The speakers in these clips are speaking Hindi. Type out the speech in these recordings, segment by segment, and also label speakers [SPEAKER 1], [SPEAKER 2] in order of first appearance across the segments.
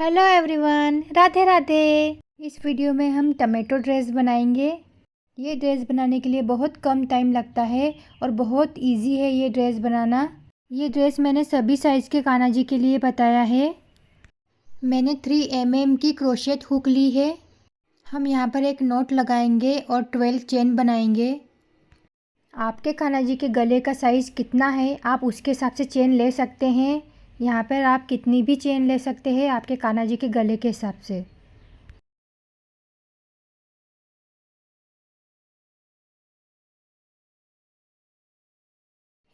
[SPEAKER 1] Hello everyone, Radhe Radhe. इस वीडियो में हम टमेटो ड्रेस बनाएंगे। ये ड्रेस बनाने के लिए बहुत कम टाइम लगता है और बहुत इजी है ये ड्रेस बनाना। ये ड्रेस मैंने सभी साइज़ के कान्हा जी के लिए बताया है। मैंने 3 mm की क्रोशेट हुक ली है। हम यहाँ पर एक नॉट लगाएंगे और 12 चेन बनाएंगे। आपके कान्हा जी के गले का साइज़ कितना है आप उसके हिसाब से चेन ले सकते हैं। यहाँ पर आप कितनी भी चेन ले सकते हैं आपके कान्हा जी के गले के हिसाब से।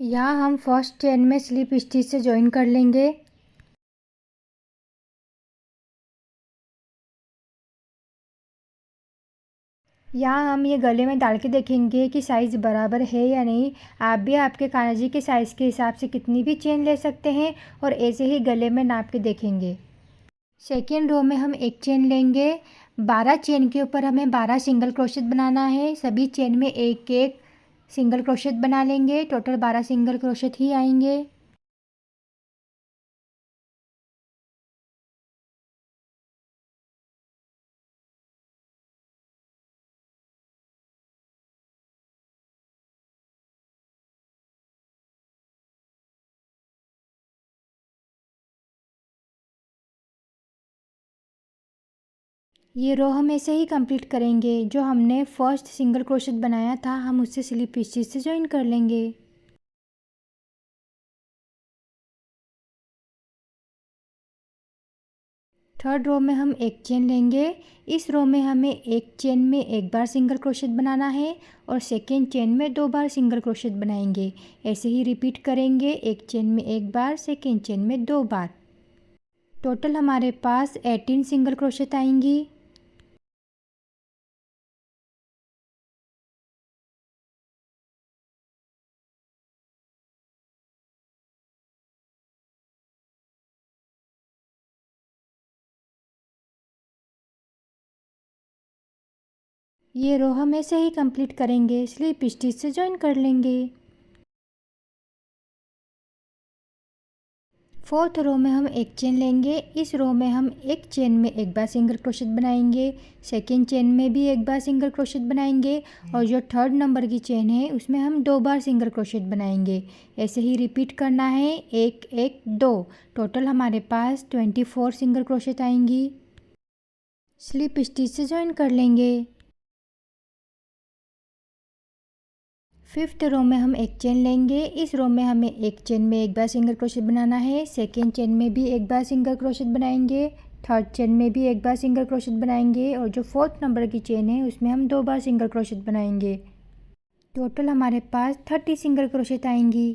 [SPEAKER 1] यहाँ हम फर्स्ट चेन में स्लिप स्टिच से ज्वाइन कर लेंगे। यहाँ हम ये गले में डाल के देखेंगे कि साइज़ बराबर है या नहीं। आप भी आपके कान्हा जी के साइज़ के हिसाब से कितनी भी चेन ले सकते हैं और ऐसे ही गले में नाप के देखेंगे। सेकेंड रो में हम एक चेन लेंगे। 12 चेन के ऊपर हमें 12 सिंगल क्रोशेट बनाना है। सभी चेन में एक एक सिंगल क्रोशेट बना लेंगे। टोटल 12 सिंगल क्रोशेट ही आएंगे। ये रो हम ऐसे ही कंप्लीट करेंगे। जो हमने फर्स्ट सिंगल क्रोशेट बनाया था हम उससे स्लिप स्टिच से ज्वाइन कर लेंगे। थर्ड रो में हम एक चेन लेंगे। इस रो में हमें एक चेन में एक बार सिंगल क्रोशेट बनाना है और सेकेंड चेन में 2 बार सिंगल क्रोशेट बनाएंगे। ऐसे ही रिपीट करेंगे। एक चेन में एक बार, सेकेंड चेन में 2 बार। टोटल हमारे पास 18 सिंगल क्रोशेट आएंगी। ये रो हम ऐसे ही कंप्लीट करेंगे। स्लिप स्टिच से ज्वाइन कर लेंगे। फोर्थ रो में हम एक चेन लेंगे। इस रो में हम एक चेन में एक बार सिंगल क्रोशेट बनाएंगे। सेकेंड चेन में भी एक बार सिंगल क्रोशेट बनाएंगे और जो थर्ड नंबर की चेन है उसमें हम 2 बार सिंगल क्रोशेट बनाएंगे। ऐसे ही रिपीट करना है, एक एक दो। टोटल हमारे पास 24 सिंगल क्रोशेट आएंगी। स्लिप स्टिच से ज्वाइन कर लेंगे। फिफ्थ रो में हम एक चेन लेंगे। इस रो में हमें एक चेन में एक बार सिंगल क्रोशेट बनाना है। सेकेंड चेन में भी एक बार सिंगल क्रोशेट बनाएंगे। थर्ड चेन में भी एक बार सिंगल क्रोशेट बनाएंगे और जो फोर्थ नंबर की चेन है उसमें हम 2 बार सिंगल क्रोशेट बनाएंगे। टोटल हमारे पास 30 सिंगल क्रोशेट आएंगी।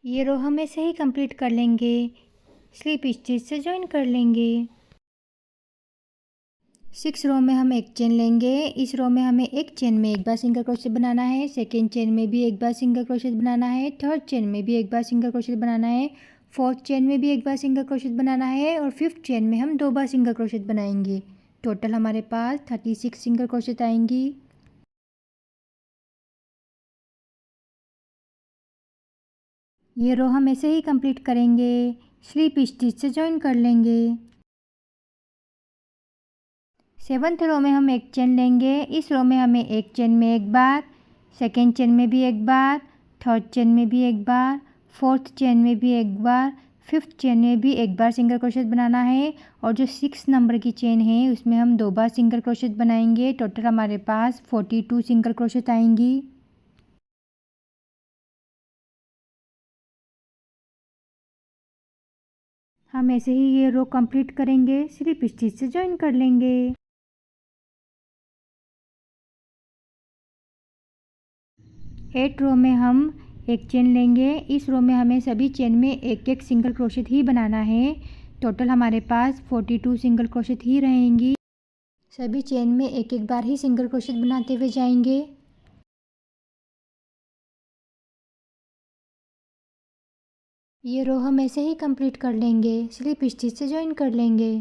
[SPEAKER 1] ये रो हम ऐसे ही कंप्लीट कर लेंगे। स्लिप स्टिच से ज्वाइन कर लेंगे। 6 रो में हम एक चेन लेंगे। इस रो में हमें एक चेन में एक बार सिंगल क्रोशेट बनाना है। सेकेंड चेन में भी एक बार सिंगल क्रोशेट बनाना है। थर्ड चेन में भी एक बार सिंगल क्रोशेट बनाना है। फोर्थ चेन में भी एक बार सिंगल क्रोशेट बनाना है और फिफ्थ चेन में हम 2 बार सिंगल क्रोशेट बनाएंगे। टोटल हमारे पास 36 सिंगल क्रोशेट आएंगी। ये रो हम ऐसे ही कंप्लीट करेंगे। स्लिप स्टिच से ज्वाइन कर लेंगे। सेवन्थ रो में हम एक चेन लेंगे। इस रो में हमें एक चेन में एक बार, सेकेंड चेन में भी एक बार, थर्ड चेन में भी एक बार, फोर्थ चेन में भी एक बार, फिफ्थ चेन में भी एक बार सिंगल क्रोशेट बनाना है और जो 6 नंबर की चेन है उसमें हम 2 बार सिंगल क्रोशेट बनाएंगे। टोटल हमारे पास 42 सिंगल क्रोशेट आएंगी। हम ऐसे ही ये रो कंप्लीट करेंगे। स्लिप स्टिच से ज्वाइन कर लेंगे। 8 रो में हम एक चेन लेंगे। इस रो में हमें सभी चेन में एक एक सिंगल क्रोशेट ही बनाना है। टोटल हमारे पास 42 सिंगल क्रोशेट ही रहेंगी। सभी चेन में एक एक बार ही सिंगल क्रोशेट बनाते हुए जाएंगे। ये रो हम ऐसे ही कंप्लीट कर लेंगे। स्लिप स्टिच से ज्वाइन कर लेंगे।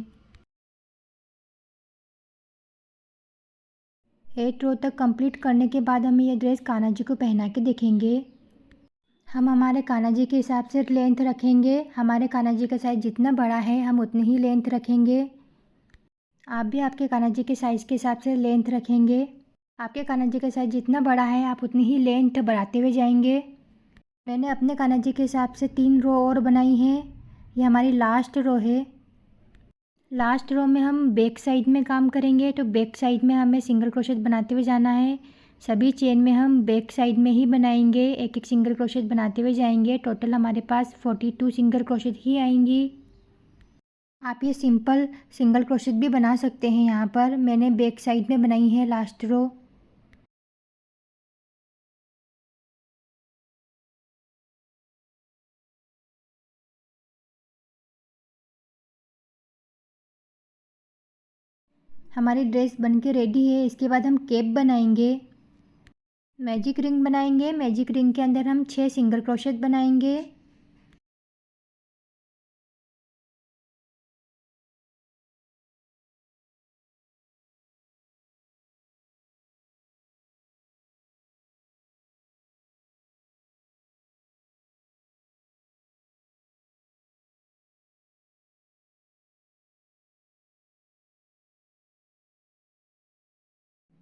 [SPEAKER 1] 8 रो तक कंप्लीट करने के बाद हम ये ड्रेस कान्हा जी को पहना के देखेंगे। हम हमारे कान्हा जी के हिसाब से लेंथ रखेंगे। हमारे कान्हा जी का साइज़ जितना बड़ा है हम उतनी ही लेंथ रखेंगे। आप भी आपके कान्हा जी के साइज़ के हिसाब से लेंथ रखेंगे। आपके कान्हा जी का साइज़ जितना बड़ा है आप उतनी ही लेंथ बढ़ाते हुए जाएंगे। मैंने अपने कान्हा जी के हिसाब से 3 रो और बनाई हैं। ये हमारी लास्ट रो है। लास्ट रो में हम बैक साइड में काम करेंगे, तो बैक साइड में हमें सिंगल क्रोशेट बनाते हुए जाना है। सभी चेन में हम बैक साइड में ही बनाएंगे, एक एक सिंगल क्रोशेट बनाते हुए जाएंगे। टोटल हमारे पास 42 सिंगल क्रोशेट ही आएंगी। आप ये सिंपल सिंगल क्रोशेट भी बना सकते हैं। यहाँ पर मैंने बैक साइड में बनाई है लास्ट रो। हमारी ड्रेस बनके रेडी है। इसके बाद हम कैप बनाएंगे। मैजिक रिंग बनाएंगे। मैजिक रिंग के अंदर हम 6 सिंगल क्रोशेट बनाएंगे।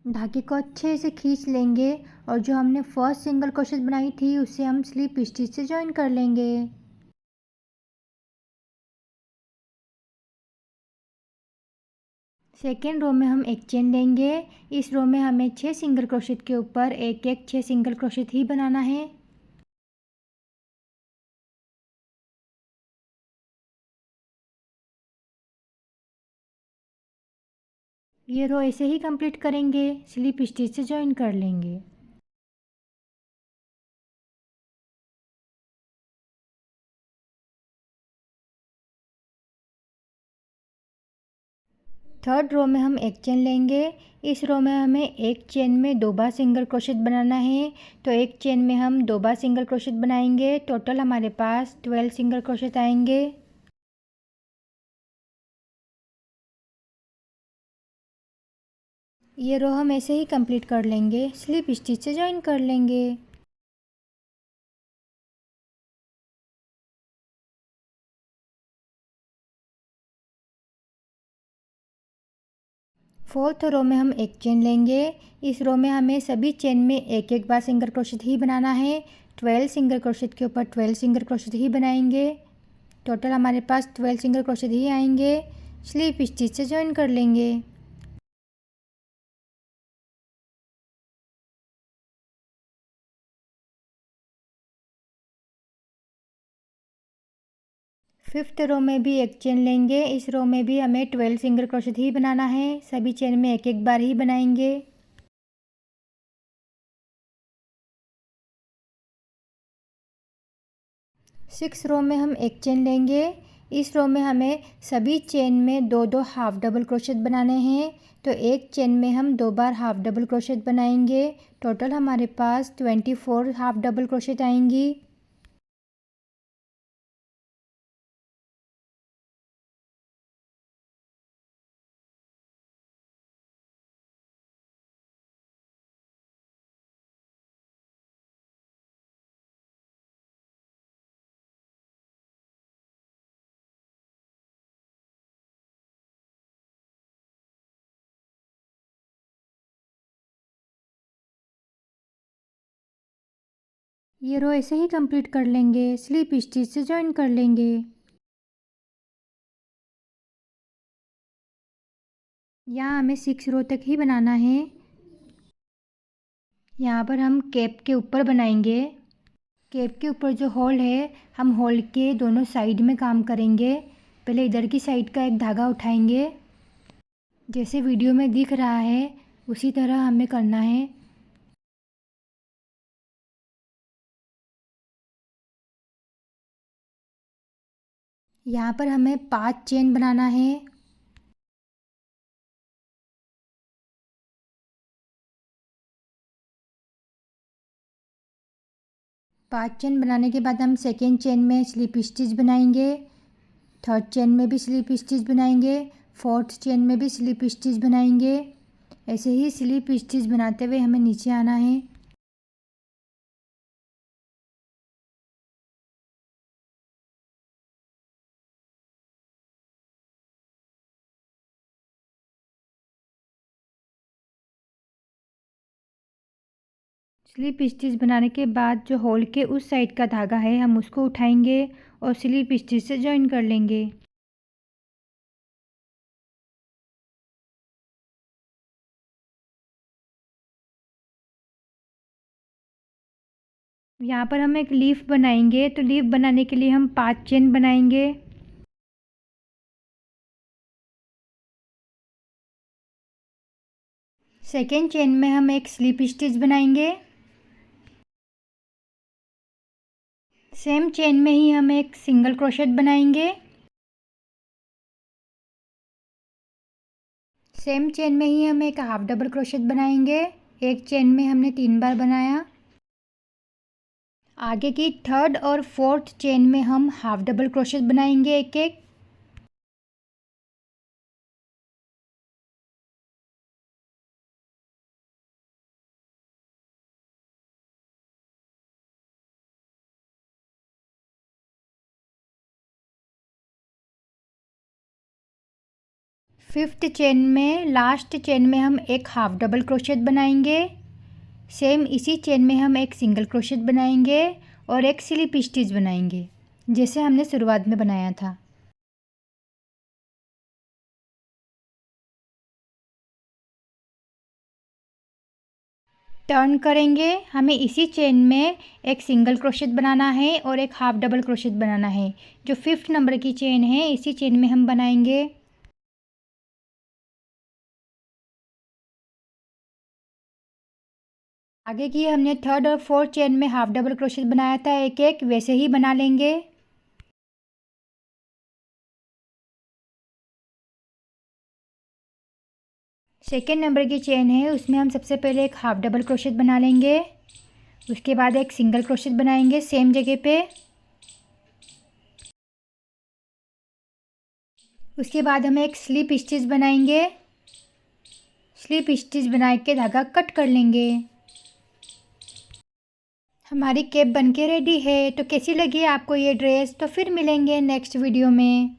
[SPEAKER 1] धागे को अच्छे से खींच लेंगे और जो हमने फर्स्ट सिंगल क्रोशेट बनाई थी उससे हम स्लिप स्टिच से ज्वाइन कर लेंगे। सेकेंड रो में हम एक चेन लेंगे। इस रो में हमें 6 सिंगल क्रोशेट के ऊपर एक एक 6 सिंगल क्रोशेट ही बनाना है। ये रो ऐसे ही कंप्लीट करेंगे, स्लिप स्टिच से ज्वाइन कर लेंगे। थर्ड रो में हम एक चेन लेंगे। इस रो में हमें एक चेन में 2 बार सिंगल क्रोशेट बनाना है, तो एक चेन में हम 2 बार सिंगल क्रोशेट बनाएंगे। टोटल हमारे पास 12 सिंगल क्रोशेट आएंगे। ये रो हम ऐसे ही कंप्लीट कर लेंगे, स्लिप स्टिच से ज्वाइन कर लेंगे। फोर्थ रो में हम एक चेन लेंगे। इस रो में हमें सभी चेन में एक एक बार सिंगल क्रोशेट ही बनाना है। 12 सिंगल क्रोशेट के ऊपर 12 सिंगल क्रोशेट ही बनाएंगे। टोटल हमारे पास 12 सिंगल क्रोशेट ही आएंगे। स्लिप स्टिच से ज्वाइन कर लेंगे। फिफ्थ रो में भी एक चेन लेंगे। इस रो में भी हमें 12 सिंगल क्रोशेट ही बनाना है। सभी चेन में एक एक बार ही बनाएंगे। सिक्स रो में हम एक चेन लेंगे। इस रो में हमें सभी चेन में 2-2 हाफ डबल क्रोशेट बनाने हैं, तो एक चेन में हम 2 बार हाफ डबल क्रोशेट बनाएंगे। टोटल हमारे पास 24 हाफ डबल क्रोशेट आएंगी। ये रो ऐसे ही कंप्लीट कर लेंगे, स्लिप स्टिच से ज्वाइन कर लेंगे। यहाँ हमें 6 रो तक ही बनाना है। यहाँ पर हम कैप के ऊपर बनाएंगे। कैप के ऊपर जो होल है, हम होल के दोनों साइड में काम करेंगे। पहले इधर की साइड का एक धागा उठाएंगे, जैसे वीडियो में दिख रहा है उसी तरह हमें करना है। यहाँ पर हमें 5 चेन बनाना है। 5 चेन बनाने के बाद हम सेकेंड चेन में स्लिप स्टिच बनाएंगे। थर्ड चेन में भी स्लिप स्टिच बनाएंगे। फोर्थ चेन में भी स्लिप स्टिच बनाएंगे। ऐसे ही स्लिप स्टिच बनाते हुए हमें नीचे आना है। स्लिप स्टिच बनाने के बाद जो होल के उस साइड का धागा है हम उसको उठाएंगे और स्लिप स्टिच से जॉइन कर लेंगे। यहाँ पर हम एक लीफ बनाएंगे, तो लीफ बनाने के लिए हम 5 चेन बनाएंगे। सेकेंड चेन में हम एक स्लिप स्टिच बनाएंगे। सेम चेन में ही हम एक सिंगल क्रोशेट बनाएंगे। सेम चेन में ही हम एक हाफ डबल क्रोशेट बनाएंगे। एक चेन में हमने 3 बार बनाया। आगे की थर्ड और फोर्थ चेन में हम हाफ डबल क्रोशेट बनाएंगे एक एक। फिफ्थ चेन में लास्ट चेन में हम एक हाफ डबल क्रोशेट बनाएंगे। सेम इसी चेन में हम एक सिंगल क्रोशेट बनाएंगे और एक स्लिप स्टिच बनाएंगे जैसे हमने शुरुआत में बनाया था। टर्न करेंगे, हमें इसी चेन में एक सिंगल क्रोशेट बनाना है और एक हाफ डबल क्रोशेट बनाना है। जो 5th नंबर की चेन है इसी चेन में हम बनाएंगे। आगे की हमने थर्ड और फोर्थ चेन में हाफ डबल क्रोशेट बनाया था एक एक, वैसे ही बना लेंगे। सेकेंड नंबर की चेन है उसमें हम सबसे पहले एक हाफ डबल क्रोशेट बना लेंगे। उसके बाद एक सिंगल क्रोशेट बनाएंगे सेम जगह पे। उसके बाद हम एक स्लिप स्टिच बनाएंगे। स्लिप स्टिच बना के धागा कट कर लेंगे। हमारी कैप बनके रेडी है। तो कैसी लगी आपको ये ड्रेस? तो फिर मिलेंगे नेक्स्ट वीडियो में।